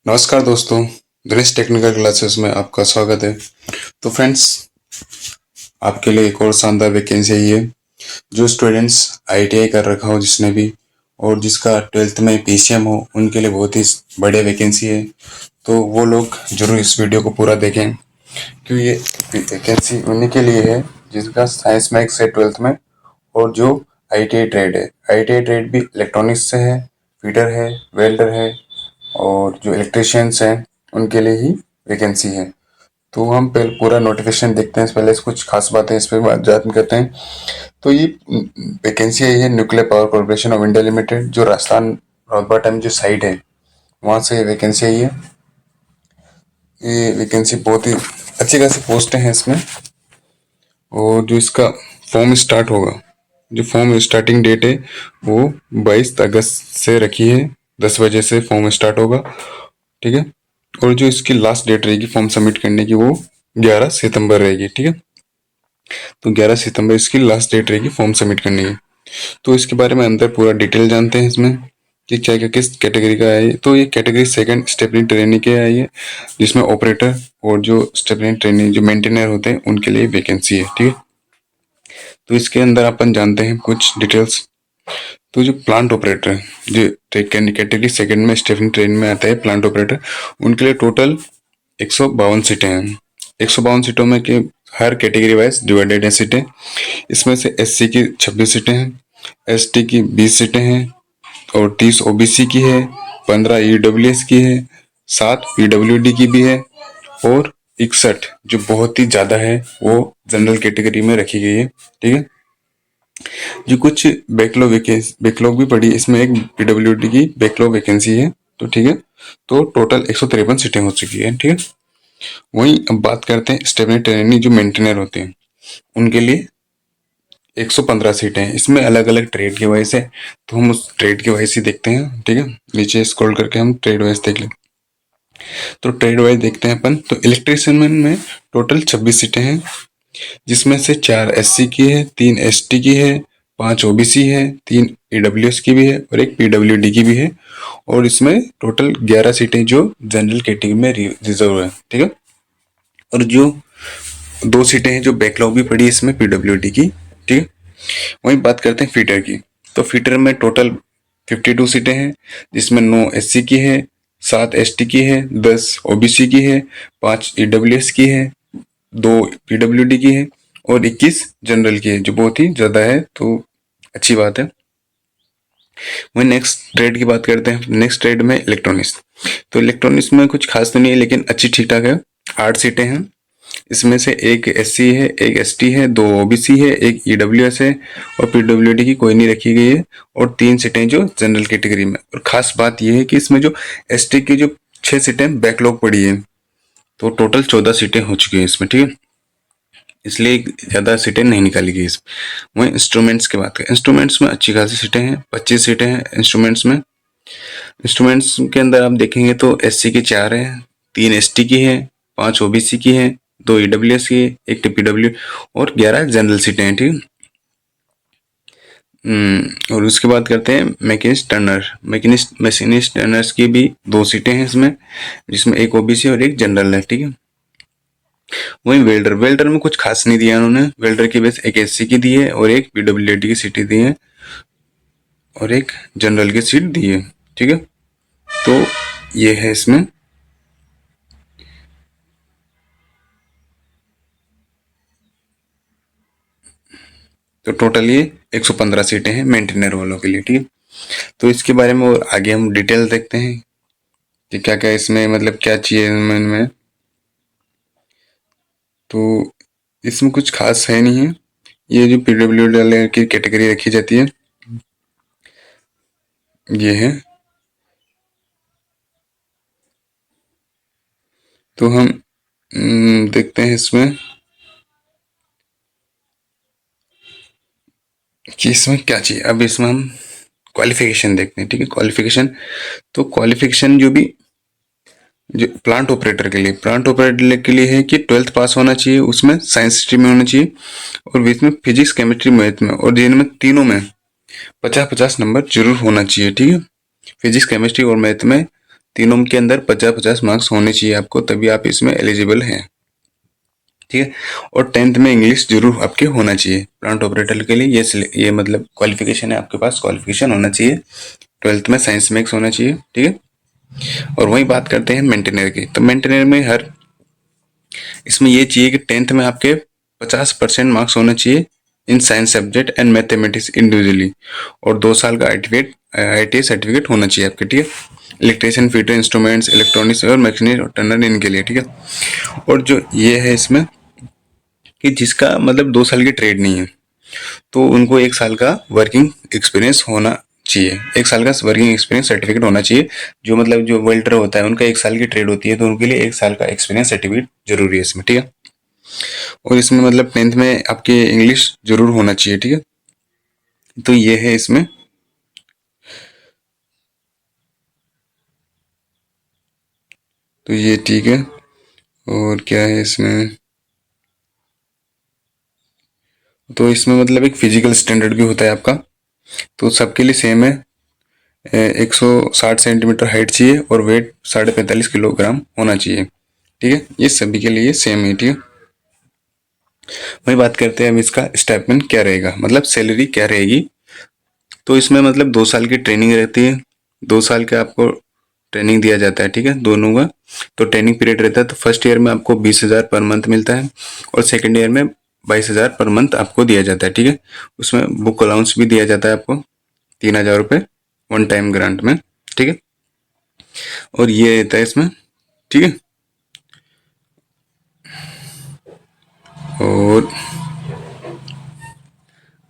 नमस्कार दोस्तों, Dinesh technical classes में आपका स्वागत है। तो फ्रेंड्स, आपके लिए एक और शानदार वैकेंसी आई है। जो स्टूडेंट्स आईटीआई कर रखा हो जिसने भी, और जिसका 12th में पीसीएम हो, उनके लिए बहुत ही बढ़िया वैकेंसी है। तो वो लोग जरूर इस वीडियो को पूरा देखें, क्योंकि ये वैकेंसी उन्हीं के लिए है जिनका साइंस मैथ्स है 12th में, और जो आईटीआई ट्रेड है। आईटीआई ट्रेड भी इलेक्ट्रॉनिक्स से है, फीटर है, वेल्डर है, और जो इलेक्ट्रिशियंस हैं उनके लिए ही वैकेंसी है। तो हम पहले पूरा नोटिफिकेशन देखते हैं, पहले कुछ खास बातें इस पर बात करते हैं। तो ये वैकेंसी आई है nuclear power corporation of India limited, जो राजस्थान रौतबाटा में जो साइट है वहाँ से वैकेंसी आई है। ये वैकेंसी बहुत ही अच्छी खासी पोस्ट हैं इसमें। और जो इसका फॉर्म स्टार्ट होगा, जो फॉर्म स्टार्टिंग डेट है वो 22 अगस्त से रखी है, 10 बजे से फॉर्म स्टार्ट होगा, ठीक है। और जो इसकी लास्ट डेट रहेगी फॉर्म सबमिट करने की, वो 11 सितंबर रहेगी, ठीक है। तो 11 सितंबर इसकी लास्ट डेट रहेगी फॉर्म सबमिट करने की। तो इसके बारे में अंदर पूरा डिटेल जानते हैं इसमें कि क्या क्या किस कैटेगरी का है। तो ये कैटेगरी सेकंड स्टेपनी ट्रेनिंग के आई है, जिसमें ऑपरेटर और जो स्टेपनी ट्रेनिंग जो मेंटेनर होते हैं उनके लिए वैकेंसी है, ठीक है। तो इसके अंदर अपन जानते हैं कुछ डिटेल्स। तो जो प्लांट ऑपरेटर है, जो कैटेगरी सेकंड में स्टेफनी ट्रेन में आता है प्लांट ऑपरेटर, उनके लिए टोटल 152 सीटें हैं। 152 सीटों में के हर कैटेगरी वाइज डिवाइडेड है सीटें। इसमें से एससी की 26 सीटें हैं, एसटी की 20 सीटें हैं, और 30 ओबीसी की है, 15 ईडब्ल्यूएस की है, 7 पीडब्ल्यूडी की भी है, और 61 जो बहुत ही ज्यादा है वो जनरल कैटेगरी में रखी गई है, ठीक है। जो कुछ बैकलॉग भी पड़ी, इसमें एक पीडब्ल्यूडी की बैकलॉग वैकेंसी है, तो ठीक है। तो टोटल 153 सीटें हो चुकी है, ठीक है। वहीं अब बात करते हैं स्टेपनी ट्रेनी जो मेंटेनर होते हैं उनके लिए 115 सीटें हैं। इसमें अलग अलग ट्रेड के वाइज है, तो हम उस ट्रेड के वाइज ही देखते हैं, ठीक है। नीचे स्क्रॉल करके हम ट्रेड वाइज देख लें। तो ट्रेड वाइज देखते हैं अपन। तो इलेक्ट्रिशियन में टोटल 26 सीटें हैं, जिसमें से 4 एससी की है, 3 एसटी की है, 5 ओबीसी है, 3 ईडब्ल्यूएस की भी है, और एक पीडब्ल्यूडी की भी है। और इसमें टोटल 11 सीटें जो जनरल कैटेगरी में रिजर्व है, ठीक है। और जो 2 सीटें हैं जो बैकलॉग भी पड़ी है इसमें पीडब्ल्यूडी की, ठीक है। वहीं बात करते हैं फीटर की। तो फीटर में टोटल 52 सीटें हैं, जिसमें 9 एससी की है, 7 एसटी की है, 10 ओबीसी की है, 5 ईडब्ल्यूएस की है, 2 पीडब्ल्यूडी की है, और 21 जनरल की है, जो बहुत ही ज्यादा है, तो अच्छी बात है। वहीं नेक्स्ट ट्रेड की बात करते हैं। नेक्स्ट ट्रेड में इलेक्ट्रॉनिक्स। तो इलेक्ट्रॉनिक्स में कुछ खास तो नहीं है, लेकिन अच्छी ठीक ठाक है। 8 सीटें हैं, इसमें से एक एससी है, एक एसटी है, 2 ओबीसी है, एक ईडब्ल्यूएस है, और पीडब्ल्यूडी की कोई नहीं रखी गई है, और 3 सीटें जो जनरल कैटेगरी में। और खास बात यह है कि इसमें जो एसटी की जो 6 सीटें बैकलॉग पड़ी है, तो टोटल 14 सीटें हो चुकी हैं इसमें, ठीक है। इसलिए ज्यादा सीटें नहीं निकाली गई इसमें। वहीं इंस्ट्रूमेंट्स की बात करें, इंस्ट्रूमेंट्स में अच्छी खासी सीटें हैं, 25 सीटें हैं इंस्ट्रूमेंट्स में। इंस्ट्रूमेंट्स के अंदर आप देखेंगे तो एससी की 4 है, 3 एसटी की है, 5 ओबीसी की है, 2 ईडब्ल्यूएस की है, एक टीपीडब्ल्यू, और 11 जनरल सीटें हैं, ठीक है। और उसके बाद करते हैं मैकेनिस्ट टर्नर। मशीनिस्ट टर्नर्स की भी 2 सीटें हैं इसमें, जिसमें एक ओबीसी और एक जनरल है, ठीक है। वहीं वेल्डर में कुछ खास नहीं दिया उन्होंने। वेल्डर की बस एक एससी की दी है, और एक पीडब्ल्यूडी की सीट दी है, और एक जनरल की सीट दी है, ठीक है। तो ये है इसमें। तो टोटल ये 115 सीटें हैं मेंटेनर वालों के लिए, ठीक है। तो इसके बारे में और आगे हम डिटेल देखते हैं कि क्या क्या इसमें मतलब क्या चाहिए इनमें। तो इसमें कुछ खास है नहीं है। ये जो पीडब्ल्यूडी वाले की कैटेगरी रखी जाती है, ये है। तो हम देखते हैं इसमें कि इसमें क्या चाहिए। अब इसमें हम क्वालिफिकेशन देखते हैं, ठीक है। क्वालिफिकेशन, तो क्वालिफिकेशन जो प्लांट ऑपरेटर के लिए है कि 12th पास होना चाहिए, उसमें साइंस स्ट्रीम में होना चाहिए, और बीच में फिजिक्स केमिस्ट्री मैथ में, और जिनमें तीनों में 50-50 नंबर जरूर होना चाहिए, ठीक है। फिजिक्स केमिस्ट्री और मैथ में तीनों के अंदर 50-50 मार्क्स होने चाहिए आपको, तभी आप इसमें एलिजिबल हैं। ठीक है। और 10th में इंग्लिश जरूर आपके होना चाहिए प्लांट ऑपरेटर के लिए। ये मतलब क्वालिफिकेशन है आपके पास, क्वालिफिकेशन होना चाहिए। 12th में साइंस मैथ्स होना चाहिए। ठीक है। और वही बात करते हैं मेंटेनर की। तो मेंटेनर में इसमें ये चाहिए कि 10th में आपके 50% मार्क्स होना चाहिए in science subject and mathematics individually, और 2 साल का ITI सर्टिफिकेट होना चाहिए आपके। ठीक है। इलेक्ट्रिशियन, फिटर, इंस्ट्रूमेंट्स, इलेक्ट्रॉनिक्स और मैकेनिक और टर्नर इनके लिए। ठीक है। और जो ये है इसमें कि जिसका मतलब 2 साल की ट्रेड नहीं है, तो उनको 1 साल का वर्किंग एक्सपीरियंस होना चाहिए। 1 साल का वर्किंग एक्सपीरियंस सर्टिफिकेट होना चाहिए। जो मतलब जो वेल्डर होता है उनका 1 साल की ट्रेड होती है, तो उनके लिए 1 साल का एक्सपीरियंस सर्टिफिकेट जरूरी है इसमें। ठीक है। और इसमें मतलब 10th में आपके इंग्लिश जरूर होना चाहिए। ठीक है। तो ये है इसमें। तो ये ठीक है। और क्या है इसमें, तो इसमें मतलब एक फिजिकल स्टैंडर्ड भी होता है आपका, तो सबके लिए सेम है। 160 सेंटीमीटर हाइट चाहिए और वेट 45.5 किलोग्राम होना चाहिए। ठीक है। ये सभी के लिए सेम है। ठीक है। वही बात करते हैं अब इसका स्टाइपेंड क्या रहेगा, मतलब सैलरी क्या रहेगी। तो इसमें मतलब 2 साल की ट्रेनिंग रहती है। 2 साल का आपको ट्रेनिंग दिया जाता है। ठीक है, दोनों का। तो ट्रेनिंग पीरियड रहता है, तो फर्स्ट ईयर में आपको 20,000 पर मंथ मिलता है, और सेकेंड ईयर में 22,000 पर मंथ आपको दिया जाता है। ठीक है। उसमें बुक अलाउंस भी दिया जाता है आपको 3,000 रुपये वन टाइम ग्रांट में। ठीक है। और ये रहता है इसमें। ठीक है।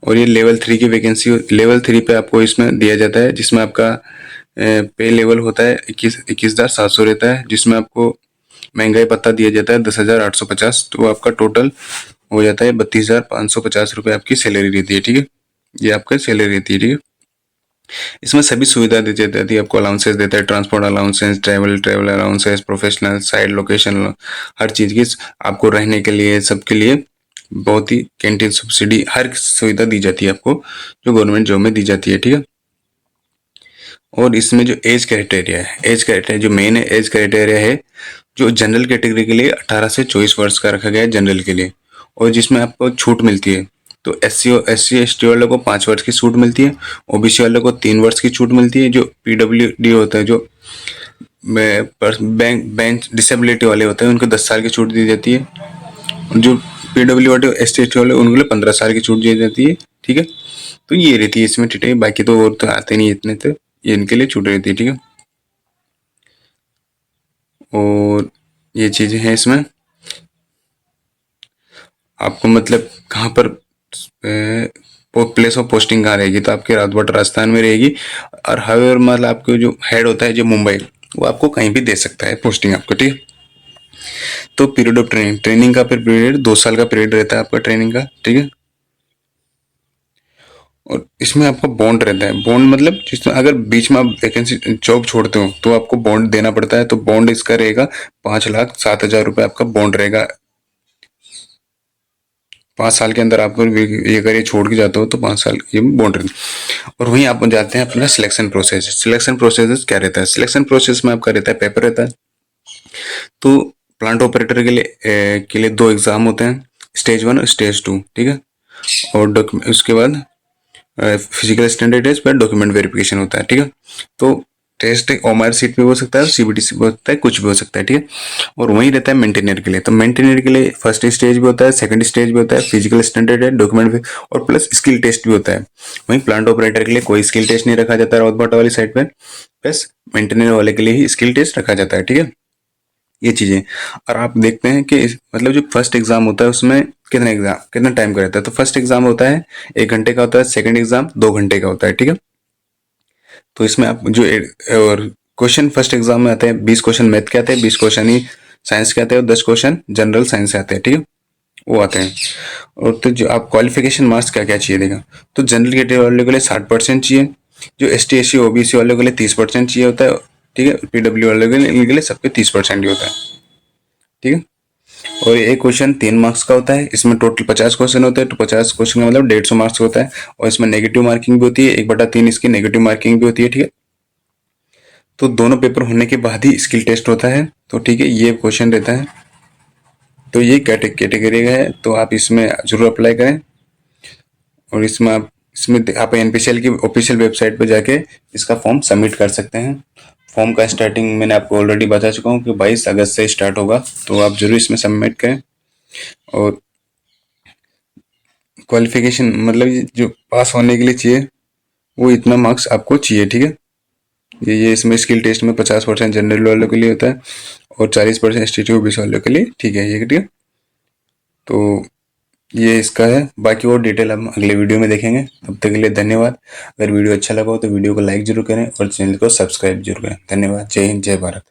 और ये लेवल 3 की वैकेंसी, लेवल 3 पे आपको इसमें दिया जाता है, जिसमें आपका पे लेवल होता है 21,700 रहता है, जिसमें आपको महंगाई भत्ता दिया जाता है 10,850। तो आपका टोटल हो जाता है 32,550 रुपये आपकी सैलरी रहती है। ठीक है। ये आपका सैलरी रहती है। ठीक है। इसमें सभी सुविधा दी जाती है आपको। अलाउंसेस देता है, transport allowances, travel allowances, professional side location, हर चीज़ की आपको रहने के लिए, सबके लिए बहुत ही कैंटीन सब्सिडी, हर सुविधा दी जाती है आपको, जो गवर्नमेंट जॉब में दी जाती है। ठीक है। और इसमें जो एज क्राइटेरिया है, जो मेन है एज क्राइटेरिया है, जो जनरल कैटेगरी के लिए 18 से 24 वर्ष का रखा गया है जनरल के लिए, और जिसमें आपको छूट मिलती है। तो SC ST वालों को 5 वर्ष की छूट मिलती है, OBC वालों को 3 वर्ष की छूट मिलती है, जो PWD होता है, जो बेंच डिसेबिलिटी वाले होते हैं, उनको 10 साल की छूट दी जाती है। जो PWD ST वाले उनके लिए 15 साल की छूट दी जाती है। ठीक है। तो ये रहती है इसमें। ठीक है। बाकी तो और तो आते नहीं इतने, तो ये इनके लिए छूट रहती है। ठीक है। और ये चीज़ें हैं इसमें। आपको मतलब कहाँ पर प्लेस ऑफ पोस्टिंग कहाँ रहेगी, तो आपके राजस्थान में रहेगी। और हर मतलब आपको जो हेड होता है जो मुंबई, वो आपको कहीं भी दे सकता है पोस्टिंग आपको। ठीक है। तो पीरियड ऑफ ट्रेनिंग का फिर पीरियड 2 साल का पीरियड रहता है आपका ट्रेनिंग का। ठीक है। और इसमें आपका बॉन्ड रहता है। बॉन्ड मतलब जिसमें अगर बीच में आप वैकेंसी जॉब छोड़ते हो तो आपको बॉन्ड देना पड़ता है। तो बॉन्ड इसका रहेगा 5,07,000 रुपये आपका बॉन्ड रहेगा। 5 साल के अंदर आपको ये अगर ये छोड़ के जाते हो तो 5 साल ये बॉन्ड रहता है। और वहीं आप जाते हैं अपना सिलेक्शन प्रोसेस। सिलेक्शन प्रोसेस क्या रहता है, सिलेक्शन प्रोसेस में आपका रहता है पेपर रहता है। तो प्लांट ऑपरेटर के लिए 2 एग्जाम होते हैं, स्टेज 1 और स्टेज 2। ठीक है। और उसके बाद फिजिकल स्टैंडर्ड टेस्ट पर डॉक्यूमेंट वेरिफिकेशन होता है। ठीक है। तो टेस्ट OMR सीट पे हो सकता है, CBT से हो सकता है, कुछ भी हो सकता है। ठीक है। और वही रहता है मेंटेनर के लिए। तो मेंटेनर के लिए फर्स्ट स्टेज भी होता है, सेकंड स्टेज भी होता है, फिजिकल स्टैंडर्ड है, डॉक्यूमेंट और प्लस स्किल टेस्ट भी होता है। वहीं प्लांट ऑपरेटर के लिए कोई स्किल टेस्ट नहीं रखा जाता है राउत वाली साइड पे, बस मेंटेनर वाले के लिए ही स्किल टेस्ट रखा जाता है। ठीक है। ये चीजें। और आप देखते हैं कि मतलब जो फर्स्ट एग्जाम होता है उसमें कितना टाइम का रहता है। तो फर्स्ट एग्जाम होता है 1 घंटे का होता है, सेकंड एग्जाम 2 घंटे का होता है। ठीक है। तो इसमें आप जो और क्वेश्चन फर्स्ट एग्जाम में आते हैं, 20 क्वेश्चन मैथ के आते हैं, 20 क्वेश्चन ही साइंस के आते हैं, और 10 क्वेश्चन जनरल साइंस से आते हैं। ठीक है। वो आते हैं। और तो जो आप क्वालिफिकेशन मार्क्स क्या क्या चाहिए देगा, तो जनरल कैटेगरी वालों के लिए 60% चाहिए, जो ST SC OBC वालों के लिए 30% चाहिए होता है। ठीक है। PW वालों के लिए सबके 30% ही होता है। ठीक है। और एक क्वेश्चन 3 मार्क्स का होता है। इसमें टोटल 50 क्वेश्चन होते हैं, तो 50 क्वेश्चन का मतलब 150 मार्क्स होता है। और इसमें नेगेटिव मार्किंग भी होती है, 1/3 इसकी नेगेटिव मार्किंग भी होती है। ठीक है। तो दोनों पेपर होने के बाद ही स्किल टेस्ट होता है। तो ठीक है, ये क्वेश्चन रहता है। तो ये कैटेगरी का है, तो आप इसमें जरूर अप्लाई करें। और इसमें आप एनपीसीएल की ऑफिशियल वेबसाइट पर जाके इसका फॉर्म सबमिट कर सकते हैं। फॉर्म का स्टार्टिंग मैंने आपको ऑलरेडी बता चुका हूँ कि 22 अगस्त से स्टार्ट होगा, तो आप जरूर इसमें सबमिट करें। और क्वालिफिकेशन मतलब जो पास होने के लिए चाहिए वो इतना मार्क्स आपको चाहिए, ठीक है। ये इसमें स्किल टेस्ट में 50% जनरल वालों के लिए होता है और 40% एसटी ओबीसी वालों के लिए, ठीक है, ये ठीक है। तो ये इसका है, बाकी और डिटेल हम अगले वीडियो में देखेंगे। तब तक के लिए धन्यवाद। अगर वीडियो अच्छा लगा हो तो वीडियो को लाइक जरूर करें और चैनल को सब्सक्राइब जरूर करें। धन्यवाद। जय हिंद, जय भारत।